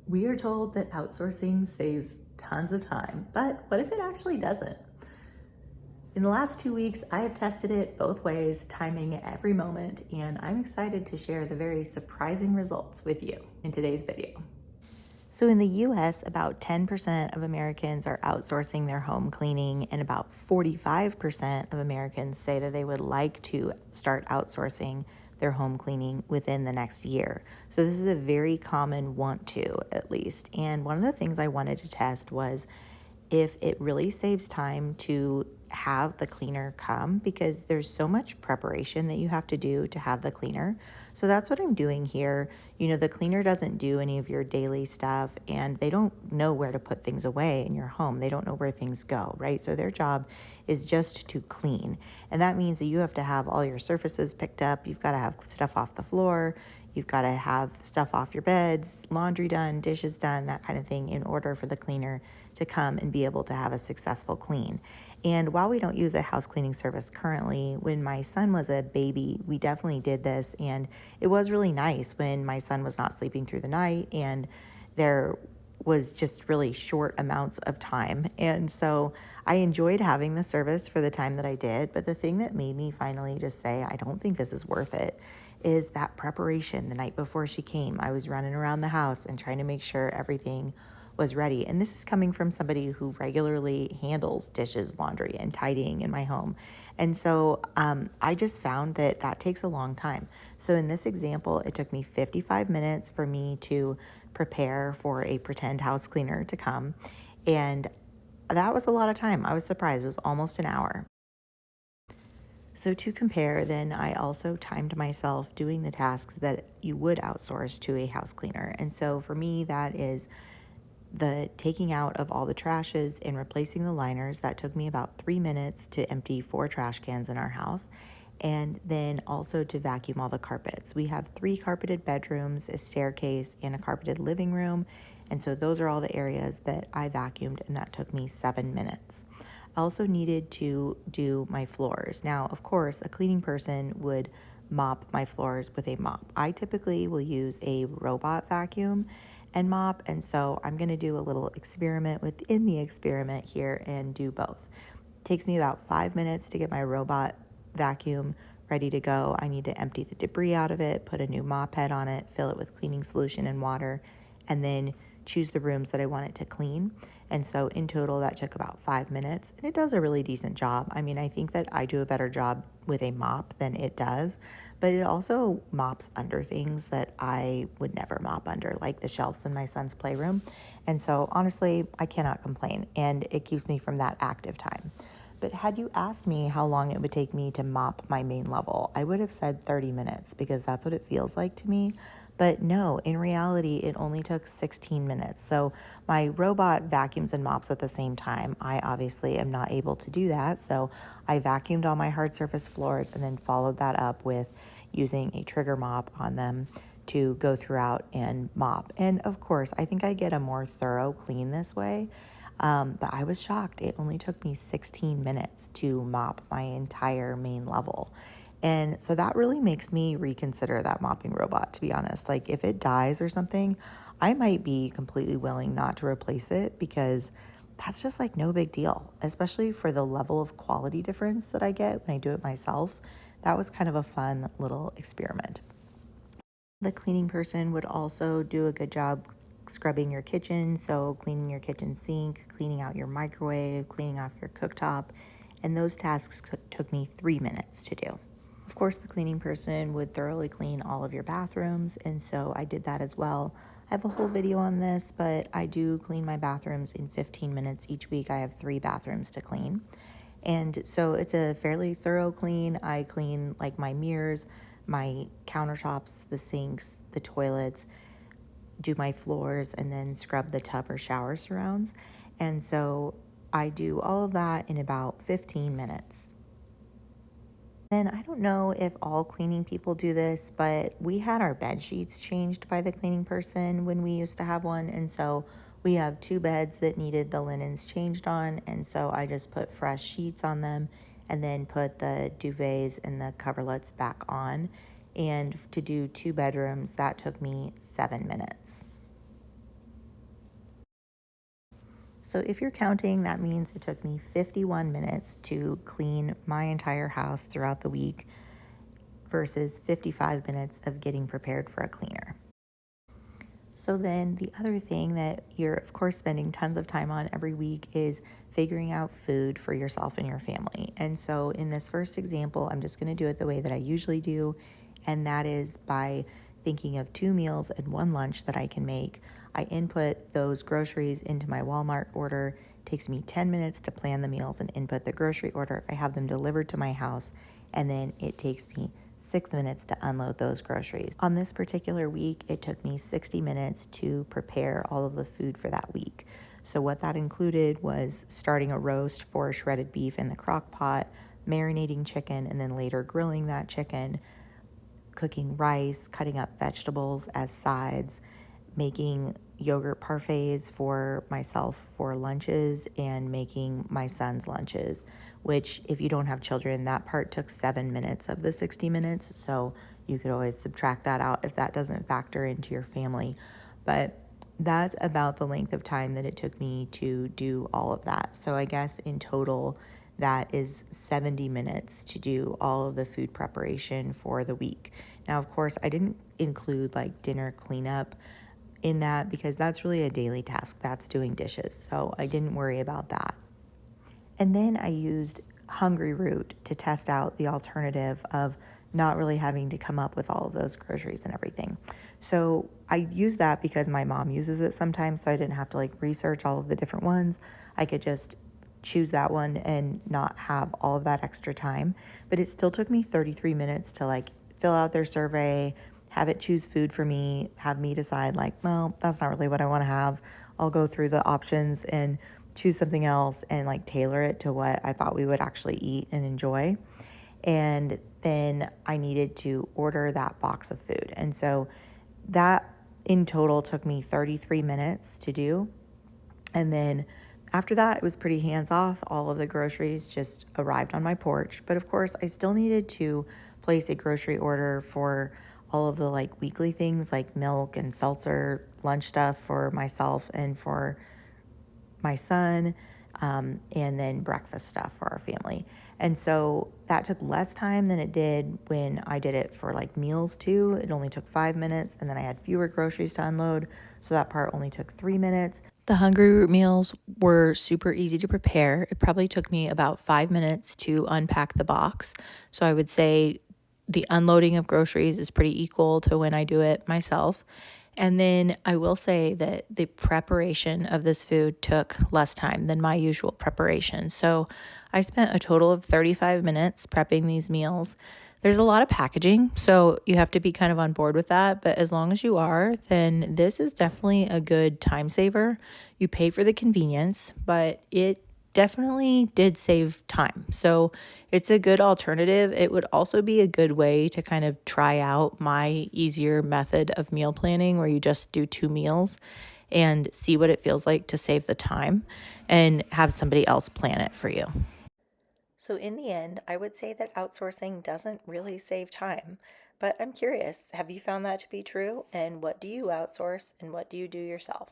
We are told that outsourcing saves tons of time, but what if it actually doesn't? In the last 2 weeks, I have tested it both ways, timing every moment, and I'm excited to share the very surprising results with you in today's video. So in the US, about 10% of Americans are outsourcing their home cleaning, and about 45% of Americans say that they would like to start outsourcing their home cleaning within the next year. So this is a very common want to, at least. And one of the things I wanted to test was if it really saves time to have the cleaner come, because there's so much preparation that you have to do to have the cleaner. So that's what I'm doing here. The cleaner doesn't do any of your daily stuff, and they don't know where to put things away in your home. They don't know where things go, right? So their job is just to clean. And that means that you have to have all your surfaces picked up. You've got to have stuff off the floor. You've got to have stuff off your beds, laundry done, dishes done, that kind of thing, in order for the cleaner to come and be able to have a successful clean. And while we don't use a house cleaning service currently, when my son was a baby, we definitely did this. And it was really nice when my son was not sleeping through the night and there was just really short amounts of time. And so I enjoyed having the service for the time that I did. But the thing that made me finally just say, I don't think this is worth it, is that preparation. The night before she came, I was running around the house and trying to make sure everything was ready. And this is coming from somebody who regularly handles dishes, laundry, and tidying in my home. And so I just found that that takes a long time. So in this example, it took me 55 minutes for me to prepare for a pretend house cleaner to come. And that was a lot of time. I was surprised. It was almost an hour. So to compare, then I also timed myself doing the tasks that you would outsource to a house cleaner. And so for me, that is the taking out of all the trashes and replacing the liners. That took me about 3 minutes to empty 4 trash cans in our house. And then also to vacuum all the carpets. We have 3 carpeted bedrooms, a staircase, and a carpeted living room. And so those are all the areas that I vacuumed, and that took me 7 minutes. I also needed to do my floors. Now, of course, a cleaning person would mop my floors with a mop. I typically will use a robot vacuum and mop, and so I'm going to do a little experiment within the experiment here and do both. It takes me about 5 minutes to get my robot vacuum ready to go. I need to empty the debris out of it, put a new mop head on it, fill it with cleaning solution and water, and then choose the rooms that I want it to clean. And so in total, that took about 5 minutes, and it does a really decent job. I mean, I think that I do a better job with a mop than it does, but it also mops under things that I would never mop under, like the shelves in my son's playroom. And so honestly, I cannot complain, and it keeps me from that active time. But had you asked me how long it would take me to mop my main level, I would have said 30 minutes because that's what it feels like to me. But no, in reality, it only took 16 minutes. So my robot vacuums and mops at the same time. I obviously am not able to do that. So I vacuumed all my hard surface floors and then followed that up with using a trigger mop on them to go throughout and mop. And of course, I think I get a more thorough clean this way. But I was shocked. It only took me 16 minutes to mop my entire main level. And so that really makes me reconsider that mopping robot, to be honest. Like if it dies or something, I might be completely willing not to replace it because that's just like no big deal, especially for the level of quality difference that I get when I do it myself. That was kind of a fun little experiment. The cleaning person would also do a good job scrubbing your kitchen, so cleaning your kitchen sink, cleaning out your microwave, cleaning off your cooktop, and those tasks took me 3 minutes to do. Of course, the cleaning person would thoroughly clean all of your bathrooms, and so I did that as well. I have a whole video on this, but I do clean my bathrooms in 15 minutes each week. I have 3 bathrooms to clean. And so it's a fairly thorough clean. I clean like my mirrors, my countertops, the sinks, the toilets, do my floors, and then scrub the tub or shower surrounds. And so I do all of that in about 15 minutes. And I don't know if all cleaning people do this, but we had our bed sheets changed by the cleaning person when we used to have one. And so we have 2 beds that needed the linens changed on. And so I just put fresh sheets on them and then put the duvets and the coverlets back on. And to do 2 bedrooms, that took me 7 minutes. So if you're counting, that means it took me 51 minutes to clean my entire house throughout the week versus 55 minutes of getting prepared for a cleaner. So then the other thing that you're, of course, spending tons of time on every week is figuring out food for yourself and your family. And so in this first example, I'm just going to do it the way that I usually do, and that is by thinking of 2 meals and 1 lunch that I can make. I input those groceries into my Walmart order. It takes me 10 minutes to plan the meals and input the grocery order. I have them delivered to my house, and then it takes me 6 minutes to unload those groceries. On this particular week, it took me 60 minutes to prepare all of the food for that week. So what that included was starting a roast for shredded beef in the crock pot, marinating chicken, and then later grilling that chicken, cooking rice, cutting up vegetables as sides, making yogurt parfaits for myself for lunches, and making my son's lunches, which if you don't have children, that part took 7 minutes of the 60 minutes. So you could always subtract that out if that doesn't factor into your family. But that's about the length of time that it took me to do all of that. So I guess in total, that is 70 minutes to do all of the food preparation for the week. Now, of course, I didn't include like dinner cleanup in that because that's really a daily task. That's doing dishes. So I didn't worry about that. And then I used Hungry Root to test out the alternative of not really having to come up with all of those groceries and everything. So I use that because my mom uses it sometimes, so I didn't have to like research all of the different ones. I could just choose that one and not have all of that extra time. But it still took me 33 minutes to like fill out their survey, have it choose food for me, have me decide like, well, that's not really what I want to have. I'll go through the options and choose something else and like tailor it to what I thought we would actually eat and enjoy. And then I needed to order that box of food. And so that in total took me 33 minutes to do. And then after that, it was pretty hands off. All of the groceries just arrived on my porch. But of course, I still needed to place a grocery order for all of the like weekly things like milk and seltzer, lunch stuff for myself and for my son, and then breakfast stuff for our family. And so that took less time than it did when I did it for like meals too. It only took 5 minutes, and then I had fewer groceries to unload, so that part only took 3 minutes. The Hungry Root meals were super easy to prepare. It probably took me about 5 minutes to unpack the box. So I would say the unloading of groceries is pretty equal to when I do it myself. And then I will say that the preparation of this food took less time than my usual preparation. So I spent a total of 35 minutes prepping these meals. There's a lot of packaging, so you have to be kind of on board with that. But as long as you are, then this is definitely a good time saver. You pay for the convenience, but it definitely did save time. So it's a good alternative. It would also be a good way to kind of try out my easier method of meal planning where you just do 2 meals and see what it feels like to save the time and have somebody else plan it for you. So in the end, I would say that outsourcing doesn't really save time, but I'm curious, have you found that to be true? And what do you outsource and what do you do yourself?